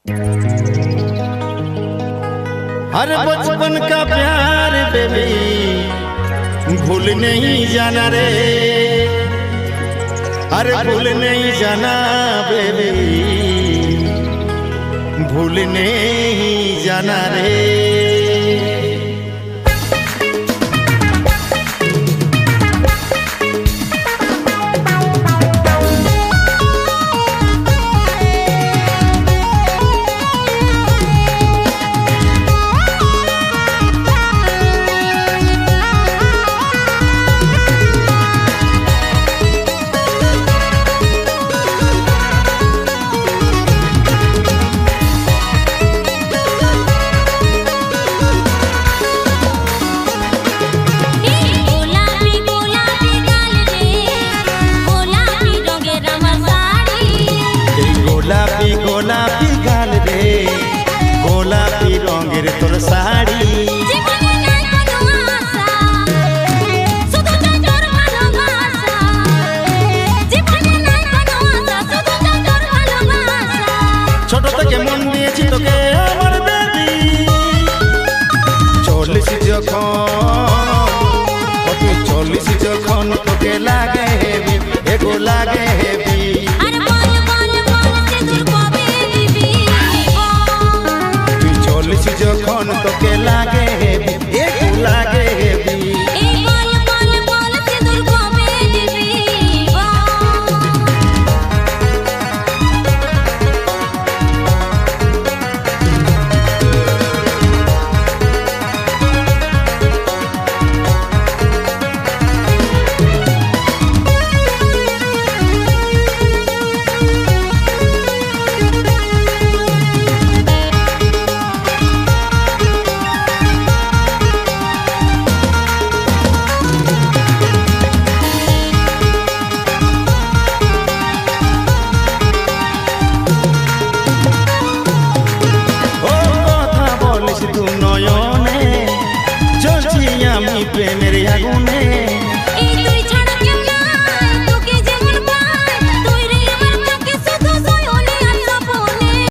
हर बचपन का प्यार बेबी भूल नहीं जाना रे, अरे भूल नहीं जाना बेबी, भूल नहीं जाना रे। गोलापी गोलापी गाल रे, गोलापी रंगेर तोर शाड़ी, ছোট থেকে মন দিয়েছি তোকে আমার বেবি, চল্লিশ যখন তুই চল্লিশ যখন তোকে লাগে হেবি, এগো লাগে হেবি, যখন তোকে লাগে হেবি, একটু লাগে হেবি। প্রেমের আগুন